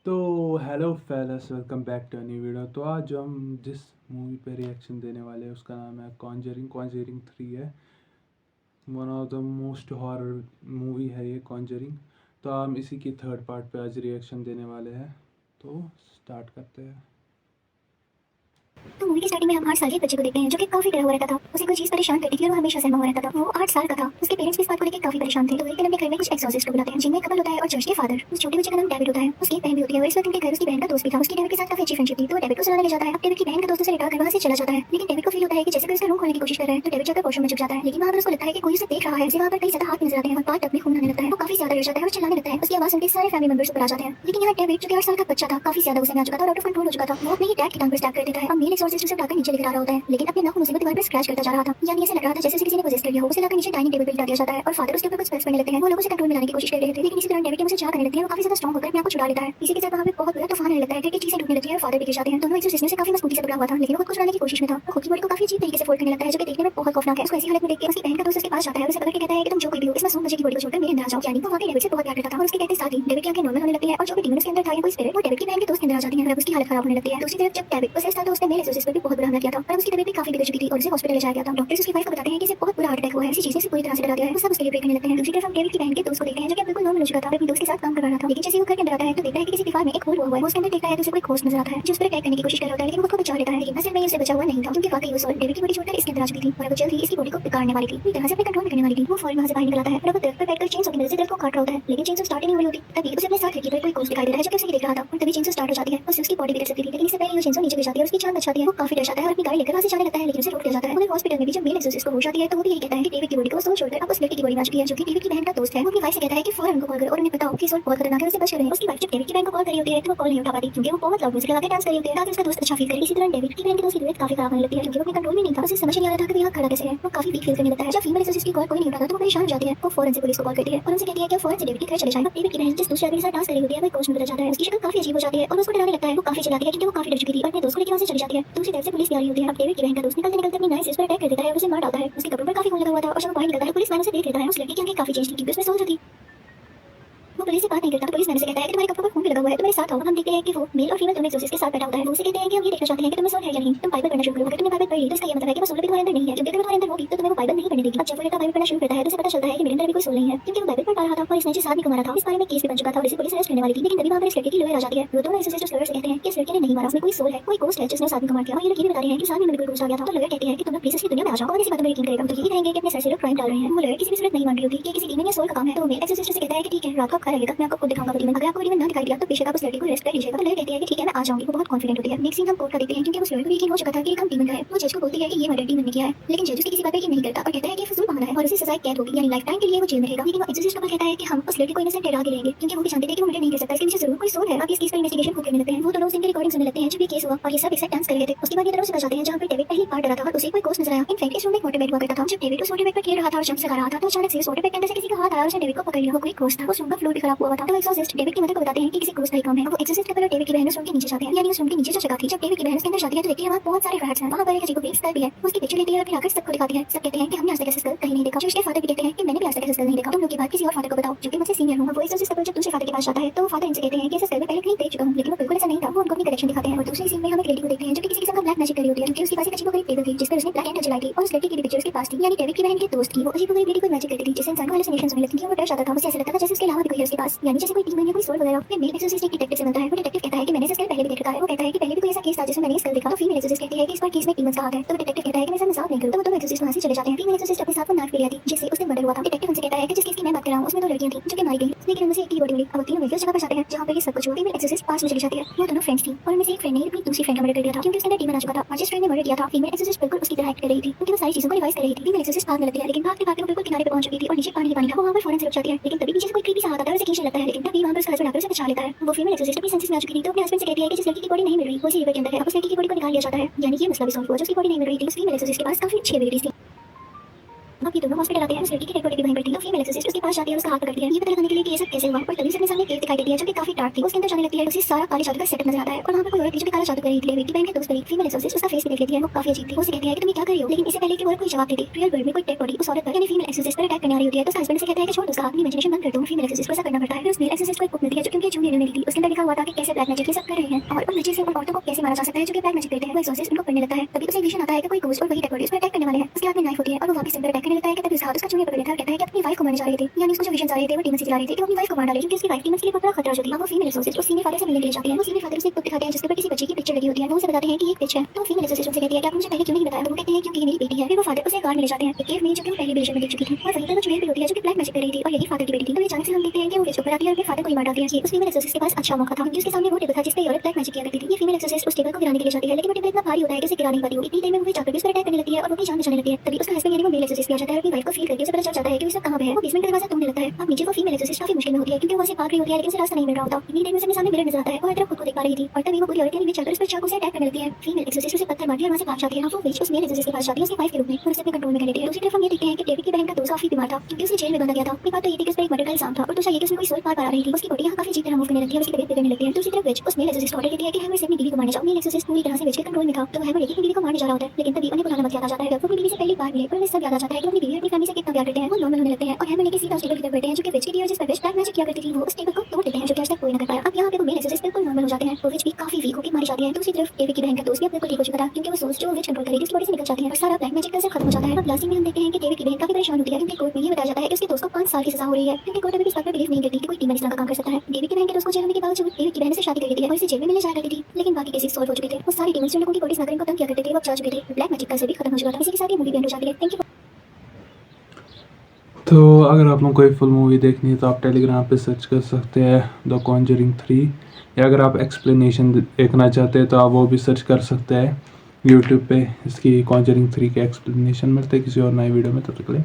तो hello fellows, welcome back to new video. तो आज जो हम जिस मूवी पे रिएक्शन देने वाले हैं उसका नाम है कॉन्जरिंग 3 है। One of the most horror movie है ये कॉन्जरिंग। तो हम इसी की थर्ड पार्ट पे आज रिएक्शन देने वाले हैं। तो स्टार्ट करते हैं। तो मूवी की स्टार्टिंग में हम 8 साल के बच्चे को देखते हैं जो कि काफी डरा हुआ रहता था। उसे कोई चीज परेशान करती थी और वो हमेशा सहमा हुआ रहता था। वो 8 साल का था। उसके पेरेंट्स भी इस बात को लेकर काफी परेशान थे। तो एक दिन अपने घर में कुछ एक्सॉर्सिस्ट को बुलाते हैं जिनमें कपल होता है और चर्च के फादर। उस छोटे बच्चे का नाम डेविड होता है। उसकी एक बहन भी होती है और इस वक्त उनके घर उसकी बहन का दोस्त भी था। उसकी डेविड के साथ काफी अच्छी फ्रेंडशिप थी। तो डेविड को सुलाने ले जाता है। अब डेविड की बहन का दोस्त उसे लेकर वहां से चला जाता है, लेकिन डेविड को फील होता है कि जैसे कोई उसका रूम खोलने की कोशिश कर रहा है। तो डेविड जाकर वॉशरूम में छुप जाता है, लेकिन वहां पर उसको लगता है कि कोई उसे देख रहा है। उसे वहां पर कई ज्यादा हाथ नजर आते हैं और बात तब में खून आने लगता है। वो काफी ज्यादा डर जाता है और चिल्लाने लगता है। उसकी आवाज सुनकर सारे फैमिली मेंबर्स ऊपर आ जाते हैं, लेकिन यहाँ डेविड जो कि 8 साल का बच्चा था काफी ज्यादा गुस्से में आ चुका था और आउट ऑफ कंट्रोल हो चुका था। वो अपने ही डैड की टांग पर स्टैब कर देता है और मेल एक्सॉर्सिस्ट उसे उठाकर नीचे लेकर आ रहा होता है, लेकिन अपने नाखून से दीवार पर स्क्रैच करता जा रहा था। यानी ऐसे लग रहा था जैसे उसे किसी ने पोजेस कर लिया हो। उसे लाकर नीचे डाइनिंग टेबल पर लिटा दिया जाता है और फादर उसके ऊपर कुछ स्पेल्स पढ़ने लगते हैं। वो लोगों से कंट्रोल में लाने की कोशिश कर रहे थे, लेकिन इसी दौरान डेविड उसे चाह करने लगते हैं। वो काफी ज्यादा स्ट्रांग होकर अपने आप को छुड़ा लेता है। इसी के साथ वहां पे बहुत बड़ा तूफान आने लगता है। क्योंकि चीजें टूटने लगती है और फादर भी गिर जाते हैं। दोनों एक्सॉर्सिस्ट से काफी मजबूती से पकड़ा हुआ था, लेकिन वो खुद को छुड़ाने की कोशिश में था। वो खुद की बॉडी को काफी अजीब तरीके से फोल्ड करने लगता है जो कि देखने में बहुत खौफनाक है। उसको ऐसी हालत में देख के उसकी बहन का दोस्त उसके पास जाता है और उसे पकड़ के कहता है कि तुम जो कोई भी हो इस मासूम बच्चे की बॉडी को छोड़कर मेरे अंदर आ जाओ। यानी वो वाकई डेविड से बहुत प्यार करता था और उसके कहते साथ ही डेविड की आंखें नॉर्मल होने लगती है और जो भी डीमन उसके अंदर था या कोई स्पिरिट वो डेविड की बहन के दोस्त के अंदर आ जाती है और उसकी हालत खराब होने लगती है। दूसरी तरफ जब डेविड उसे था तो उसने मेल एक्सॉर्सिस्ट पर भी बहुत बुरा हमला किया था और उसकी तबीयत भी काफी बिगड़ चुकी थी और उसे हॉस्पिटल ले जाया गया था। डॉक्टर्स उसकी वाइफ को बताते हैं कि इसे बहुत बुरा हार्ट अटैक हुआ है। इसी चीज से पूरी तरह से डरा गया है। वो सब उसके लिए प्रे करने लगते हैं। दूसरी तरफ हम डेविड की बहन के दोस्त को देखते हैं जो कि बिल्कुल नॉर्मल हो चुका था, अपनी दोस्त के साथ काम कर रहा था। लेकिन जैसे वो घर के अंदर आता है तो देखता है कि किसी दीवार में एक होल हुआ है। वो उसके अंदर देखता है तो उसे कोई घोस्ट नजर आता है जो उस पर अटैक करने की कोशिश कर रहा होता है, लेकिन वो खुद को बचा लेता है। लेकिन असल में उसे बचा हुआ नहीं था, क्योंकि वाकई वो सोल डेविड की बॉडी छोड़कर इसके अंदर आ चुकी थी और वो जल्द ही इसकी बॉडी को बिगाड़ने वाली थी, पूरी तरह से अपने कंट्रोल में करने वाली थी। वो फौरन वहां से बाहर निकल आता है और वो दरख्त पर बैठकर चेन की मदद से दरख्त को काट रहा होता है, लेकिन चेन स्टार्ट नहीं हो रही होती। तभी उसे अपने साथ खिड़की पर कोई घोस्ट दिखाई दे रहा है जो कि उसे देख रहा था और तभी चेन स्टार्ट हो जाती है। उससे उसकी बॉडी बिगड़ सकती थी, लेकिन इससे पहले वो चेन नीचे गिर जाती है और उसकी जान बच जाती है। वो काफी डर जाता है और अपनी गाड़ी लेकर वहां से जाने लगता है, लेकिन उसे रोक दिया जाता है। उधर हॉस्पिटल में भी जब मेल एक्सॉर्सिस्ट को होश आती है तो वो भी यही कहता है कि डेविड की बॉडी को सोल छोड़कर अब उस लड़की की बॉडी में आ चुकी है जो कि डेविड की बहन का दोस्त है। वो अपनी वाइफ से कहता है कि फौरन उनको कॉल करो और उन्हें बताओ कि सोल बहुत खतरनाक है, उसे बच कर रहें। उसकी वाइफ जब डेविड की बहन को कॉल कर रही होती है तो वो कॉल नहीं उठा पाती क्योंकि वो बहुत लाउड म्यूजिक लगाकर डांस कर रही होती है ताकि उसका दोस्त अच्छा फील करे। इसी तरह डेविड की बहन के दोस्त की तबीयत काफी खराब होने लगती है क्योंकि वो अपने कंट्रोल में नहीं था। उसे समझ नहीं आ रहा था कि वो यहाँ खड़ा कैसे है। वो काफी वीक फील करने लगता है। जब फीमेल एक्सॉर्सिस्ट की कॉल कोई नहीं उठाता तो वो परेशान हो जाती है। वो फौरन से पुलिस को कॉल करती है और उनसे कहती है कि फौरन से डेविड के घर चले जाएं। डेविड की बहन जिस दूसरे आदमी के साथ डांस कर रही होती है वो कोच में बदल जाता है। उसकी शक्ल काफी अजीब हो जाती है और उसको डराने लगता है। वो काफी चिल्लाती है क्योंकि वो काफी डर चुकी थी और अपने दोस्त को लेकर वहां से चली जाती है। दूसरी तरफ से पुलिस भी आ रही होती है। अब डेविड की बहन का दोस्त निकलते निकलते अपनी नाइफ से उस पर अटैक कर देता है और उसे मार डालता है। उसके कपड़ों पर काफी खून लगा हुआ था और जब वो बाहर निकलता है पुलिस मैन उसे देख लेता है। उस लड़की की आंखें काफी चेंज थी क्योंकि उसमें सोल जो थी। वो पुलिस से बात नहीं करता तो पुलिस मैन से कहता है कि तुम्हारे कपड़ों पर खून भी लगा हुआ है, तुम्हारे साथ आओ। हम देखते हैं कि वो मेल और फीमेल दोनों एक्सॉर्सिस्ट के साथ बैठा होता है। वो उसे कहते हैं कि हम ये देखना चाहते हैं कि तुम्हें सोल है या नहीं। तुम बाइबल पढ़ना शुरू करो। अगर तुमने बाइबल पढ़ ली तो इसका ये मतलब है कि वो सोल भी तुम्हारे अंदर नहीं है, क्योंकि अगर वो तुम्हारे अंदर होगी तो तुम्हें वो बाइबल नहीं पढ़ने देगी। अब जब वो लड़का बाइबल पढ़ना शुरू करता है तो उसे पता चलता है कि मेरे अंदर भी कोई सोल नहीं है, क्योंकि वो बाइबल पढ़ रहा था और इसने जिस आदमी को मारा था इस बारे में केस भी बन चुका था और इसे पुलिस अरेस्ट करने वाली थी। लेकिन तभी वहां पर इस लड़के की लॉयर आ जाती है। वो दोनों एक्सॉर्सिस्ट उस लॉयर से कहते हैं कि इस लड़के ने नहीं मारा, उसमें कोई सोल है, कोई घोस्ट है जिसने उस आदमी को मार दिया। और ये लोग ये भी बता रहे हैं कि इस आदमी में बिल्कुल घुस आ गया था। तो लॉयर कहते हैं कि तुम लोग प्लीज इसकी दुनिया में आ जाओ और इसी बात पर यकीन करेगा। तो यही कहेंगे कि अपने सर से लोग क्राइम डाल रहे हैं। वो लॉयर किसी भी सूरत नहीं मान रही होती कि किसी डीमन या सोल का काम है। तो मेल एक्सॉर्सिस्ट से कहता है कि ठीक है, रात को खा रहेगा, मैं आपको खुद दिखाऊंगा वो डीमन। अगर आपको डीमन ना दिखाई दिया तो बेशक आप उस लड़की को रेस्ट कर लीजिएगा। तो लॉयर कहती है कि ठीक है मैं आ जाऊंगी। वो बहुत कॉन्फिडेंट होती है। नेक्स्ट सीन हम कोर्ट का देखते हैं क्योंकि उस लॉयर को यकीन हो चुका था कि एक डीमन का है। वो जज को बोलती है कि ये मर्डर डीमन ने किया है, लेकिन जज उसकी किसी बात पर यकीन नहीं करता और कहता है कि फजूल बहाना है और उसे सजा कैद होगी, यानी लाइफ टाइम के लिए वो जेल में रहेगा। लेकिन वो एक्सॉर्सिस्ट कहता है कि हम उस लड़की को इनोसेंट ठहरा के लेंगे क्योंकि वो भी जानते थे कि वो मर्डर नहीं कर सकता, इसके पीछे जरूर कोई सोल है। अब इस केस का इन्वेस्टिगेशन खुद करने लगते हैं। वो दोनों उनकी रिकॉर्डिंग सुनने लगते हैं जब ये केस हुआ और ये सब एक साथ डांस कर रहे थे। उसके बाद ये दोनों से जाते हैं जहां पर डेविड पहली बार डरा था और उसे कोई घोस्ट नजर आया। इनफैक्ट इस रूम में एक वाटर बेड हुआ करता था। जब डेविड उस वाटर बेड पर खेल रहा था और जंप लगा रहा था तो अचानक से उस वाटर बेड के अंदर से किसी का हाथ आया और उसने डेविड को पकड़ लिया। वो कोई घोस्ट था। उस रूम का फ्लोर भी खराब हुआ था। तो एक्सॉर्सिस्ट डेविड की मदद को बताते हैं कि किसी घोस्ट का ही काम है। वो एक्सॉर्सिस्ट कपल और डेविड की बहन उस रूम के नीचे जाते हैं, यानी उस रूम के नीचे जो जगह थी। जब डेविड की बहन उसके अंदर जाती है तो देखती है वहां बहुत सारे रैट्स हैं। वहां पर एक अजीब स्कल भी है। उसकी पिक्चर लेती है और फिर आकर सबको दिखाती है। सब कहते हैं कि हमने आज तक ऐसा स्कल कहीं नहीं देखा। जो उसके फादर भी कहते हैं कि मैंने भी आज तक ऐसा स्कल नहीं देखा। तुम लोग की बात किसी और फादर को बताओ जो कि मुझसे सीनियर हूं। वो एक्सॉर्सिस्ट कपल जब दूसरे फादर के पास जाता है तो फादर इनसे कहते हैं कि ऐसा स्कल मैं पहले कहीं देख चुका हूं, लेकिन वो बिल्कुल ऐसा नहीं था। वो उनको अपनी कलेक्शन दिखाते हैं और दूसरी सीन में हम एक लेडी को देखते हैं जो कि किसी किस्म का ब्लैक मैजिक कर रही होती है क्योंकि उसके पास एक अजीब गरीब टेबल थी जिस पर उसने ब्लैक एंड जलाई थी और उस लड़की की भी पिक्चर उसके पास थी, यानी डेविड की बहन की दोस्त की। वो अजीब गरीब लेडी कोई मैजिक करती थी जिससे इंसान को हेलुसिनेशंस होने लगती थी। वो डर जाता था। उसे ऐसा लगता था जैसे उसके अलावा भी कोई है उसके पास, यानी जैसे कोई डीमन या कोई सोल वगैरह। फिर मेल एक्सॉर्सिस्ट एक डिटेक्टिव से मिलता है। वो डिटेक्टिव कहता है कि मैंने इस स्कल पहले भी देख रखा है। वो कहता है कि पहले भी कोई ऐसा केस था जिसमें मैंने स्कल देखा। तो फीमेल एक्सॉर्सिस्ट कहती है कि इस बार केस में डीमंस का हाथ है। तो डिटेक्टिव कहता है कि मैं इसका मजाक नहीं करूं। तो वो दोनों एक्सॉर्सिस्ट वहां से चले जाते हैं। फीमेल एक्सॉर्सिस्ट अपने साथ वो नाट भी लिया थी जिससे उसने मर्डर हुआ था। डिटेक्टिव उनसे कहता है कि जिस केस की मैं बात कर रहा हूं उसमें दो लड़कियां थी जो कि मारी गई, लेकिन उनमें से एक की बॉडी मिली। अब तीनों मिलकर उस जगह पर जाते हैं जहां पर ये सब कुछ हुआ। फीमेल एक्सॉर्सिस्ट पास में चली जाती है। वो दोनों फ्रेंड्स थी और उनमें से एक फ्रेंड ने अपनी दूसरी फ्रेंड का मर्डर कर दिया था क्योंकि उसके अंदर डीमन आ चुका था और जिस फ्रेंड ने मर्डर किया था फीमेल एक्सॉर्सिस्ट बिल्कुल उसकी तरह एक्ट कर रही थी क्योंकि वो सारी चीजों को रिवाइज कर रही थी। फीमेल एक्सॉर्सिस्ट भागने लगती है, लेकिन भागते भागते वो बिल्कुल किनारे पर पहुंच चुकी थी और नीचे पानी ही पानी था। वो वहां पर फौरन से रुक जाती है, लेकिन तभी पीछे से कोई क्रीपी सा आता है और उसे खींचने लगता है, लेकिन तभी वहां पर उसका हस्बैंड आकर उसे बचा लेता है। वो फीमेल एक्सॉर्सिस्ट अपनी सेंसेस में आ चुकी थी तो अपने हस्बैंड से कहती है कि जिस लड़की की बॉडी नहीं मिल रही वो इसी रिवर के अंदर है। अब उस लड़की की बॉडी को निकाल लिया जाता है, यानी ये मसला भी सॉल्व हुआ। जो उसकी बॉडी नहीं मिल रही थी उस फीमेल एक्सॉर्सिस्ट के पास काफी अच्छी एबिलिटीज थी। अब ये दोनों हॉस्पिटल आते हैं। उस लड़की की डेड बॉडी भी वहीं पड़ती है। फीमेल एक्सोसिस्ट उसके पास जाती है और उसका हाथ पकड़ती है ये पता लगाने के लिए कि ये सब कैसे हुआ। और तभी से अपने सामने केव दिखाई देती है जो कि काफी डार्क थी। उसके अंदर जाने लगती है उसे सारा काले जादू का सेटअप नजर आता है और वहाँ पर कोई औरत थी जो कि काला जादू कर रही थी। बेटी बहन के दोस्त बड़ी फीमेल एक्सोसिस्ट उसका फेस भी देख लेती है। वो काफी अजीब थी। वो उसे कहती है कि तुम ये क्या कर रही हो, लेकिन इससे पहले कि वो कोई जवाब देती रियल वर्ल्ड में कोई डेड बॉडी उस औरत पर यानी फीमेल एक्सोसिस्ट पर अटैक करने आ रही होती है। तो उसका हस्बैंड से कहता है कि छोड़ दो उसका हाथ, इमेजिनेशन बंद कर दो। फीमेल एक्सोसिस्ट को ऐसा करना पड़ता है। फिर उस मेल एक्सोसिस्ट को एक बुक मिलती है जो कि उनके जूनियर ने ली थी। उसके अंदर लिखा हुआ था कि कैसे ब्लैक मैजिक ये सब कर रहे हैं और उन मैजिक से उन औरतों को कैसे मारा जा सकता है जो कि ब्लैक मैजिक करते हैं। वो एक्सोसिस्ट उनको पढ़ने लगता है। तभी उसे विजन आता है कि कोई घोस्ट और वही डेड बॉडी उस पर अटैक करने वाले हैं। उसके हाथ में नाइफ होती है और वो वापस उस पर अटैक करने लगता है कि तभी उसका हाथ उसका जूनियर पकड़ लेता है और कहता है कि अपनी वाइफ को मारने जा रहे थे। यानी उसको जो विजन आ रहे थे वो डीमन से चिल्ला रहे थे कि वो अपनी वाइफ को मार डाले क्योंकि उसकी वाइफ डीमन के लिए बहुत बड़ा खतरा जो थी। अब वो फीमेल एक्सोसिस्ट उस सीनियर फादर से मिलने के लिए जाती है। वो सीनियर फादर उसे एक बुक दिखाते हैं जिसके ऊपर किसी बच्चे की पिक्चर लगी होती है। वो उसे बताते हैं कि ये एक पिच है। तो फीमेल एक्सोसिस्ट उनसे कहती है कि आप मुझे पहले क्यों नहीं बताया। तो वो कहते हैं क्योंकि ये मेरी बेटी है। फिर वो फादर उसे कार में ले जाते हैं एक केव में जो कि वो पहले विजन में देख चुकी थी और वहीं पर वो जुएल भी होती है जो कि ब्लैक मैजिक कर रही थी और यही फादर की बेटी थी। तो अचानक से हम देखते हैं कि वो विजन पर आती है और फिर फादर को ही मार डालती है। ये उस फीमेल एक्सोसिस्ट के पास अच्छा मौका था क्योंकि उसके सामने वो टेबल था जिस पे ये औरत ब्लैक मैजिक किया करती थी। ये फीमेल एक्सोसिस्ट उस टेबल को गिराने के लिए जाती है लेकिन वो टेबल इतना भारी होता है कि उसे गिरा नहीं पाती। वो इतनी देर में वो जाकर भी उस पर अटैक करने लगती है और वो अपनी जान बचाने लगती है। तभी उसका हस्बैंड यानी वो मेल एक्सोसिस्ट भी आ जाता है और अपनी वाइफ को फील करके उसे पता चल जाता है कि वो कहां पे है। वो बेसमेंट का दरवाजा तोड़ने लगता है। अब नीचे वो फीमेल एक्सोसिस्ट काफी मुश्किल में होती है क्योंकि वो उसे भाग रही होती है लेकिन उसे रास्ता नहीं मिल रहा होता। इतनी देर में उसके सामने मिरर नजर आता है और तरफ खुद को देख पा रही थी और तभी वो पूरी औरत नीचे चलकर उस पर चाकू से अटैक करने लगती है। फीमेल एक्सोसिस्ट उसे पत्थर मारती है और वहां से भाग जाती है। अब वो बीच उस मेल एक्सोसिस्ट के पास जाती है उसकी वाइफ के रूप में और उसे अपने कंट्रोल में कर लेती है। दूसरी तरफ हम ये देखते हैं कि डेविड की बहन का दोस्त काफी बीमार था क्योंकि उसे जेल में बंधा गया था। एक बात तो ये थी कि उस पर एक मर्डर का इल्जाम था और दूसरा ये कि उसमें कोई सोल पार आ रही थी। उसकी बॉडी यहाँ काफी अजीब तरह मूव करने लगती है और उसकी तबीयत बिगड़ने लगती है। दूसरी तरफ विच उस मेल एक्सोसिस्ट को ऑर्डर देती है कि हैमर से अपनी बीवी को मारने जाओ। मेल एक्सोसिस्ट पूरी तरह से विच के कंट्रोल में था तो हैमर एक ही बीवी को मारने जा रहा होता है लेकिन तभी उन्हें बुलाना मत याद आ जाता है। वो अपनी बीवी से पहली बार मिले और उन्हें सब याद आ जाता है कि अपनी बीवी अपनी फैमिली से कितना प्यार करते हैं। वो नॉर्मल होने लगते हैं और हैमर लेके सीधा उस टेबल की तरफ बैठते हैं जो कि विच की थी और जिस पर विच ब्लैक मैजिक किया करती थी। वो उस टेबल को तोड़ देते हैं जो कि आज तक कोई ना कर पाया। अब यहाँ पे वो मेल एक्सोसिस्ट बिल्कुल नॉर्मल हो जाते हैं। वो विच भी काफी वीक होकर मारी जाती है। दूसरी तरफ डेविड की बहन का दोस्त भी अब बिल्कुल ठीक हो चुका था क्योंकि वो सोच जो विच कंट्रोल कर रही थी उसकी बॉडी से निकल जाती है और सारा ब्लैक मैजिक का असर खत्म हो जाता है। अब लास्ट में हम देखते हैं कि डेविड की बहन काफी परेशान होती है क्योंकि कोर्ट में ये बताया जाता है कि उसके दोस्त को 5 साल की सजा हो रही है क्योंकि कोर्ट अभी भी इस बात पर बिलीव नहीं करती कि कोई टीम इस तरह का काम कर सकता है। डेविड की बहन के दोस्त को जेल होने के बावजूद डेविड की बहन से शादी कर लेती है और इसे जेल में मिलने जाया करती थी लेकिन बाकी केसेस सॉल्व हो चुके थे। वो सारे टीम्स जो लोगों की बॉडीज नगरिन को तंग किया करते थे वो अब जा चुके थे। ब्लैक मैजिक का असर भी खत्म हो चुका था। इसी के साथ ये मूवी एंड हो जाती है। Thank you. तो अगर आप लोगों को कोई फुल मूवी देखनी है तो आप टेलीग्राम पे सर्च कर सकते हैं द कॉन्जरिंग 3 या अगर आप एक्सप्लेनेशन देखना चाहते हैं तो आप वो भी सर्च कर सकते हैं यूट्यूब पे। इसकी कॉन्जरिंग 3 के एक्सप्लेनेशन मिलते हैं किसी और नई वीडियो में। तब तक के लिए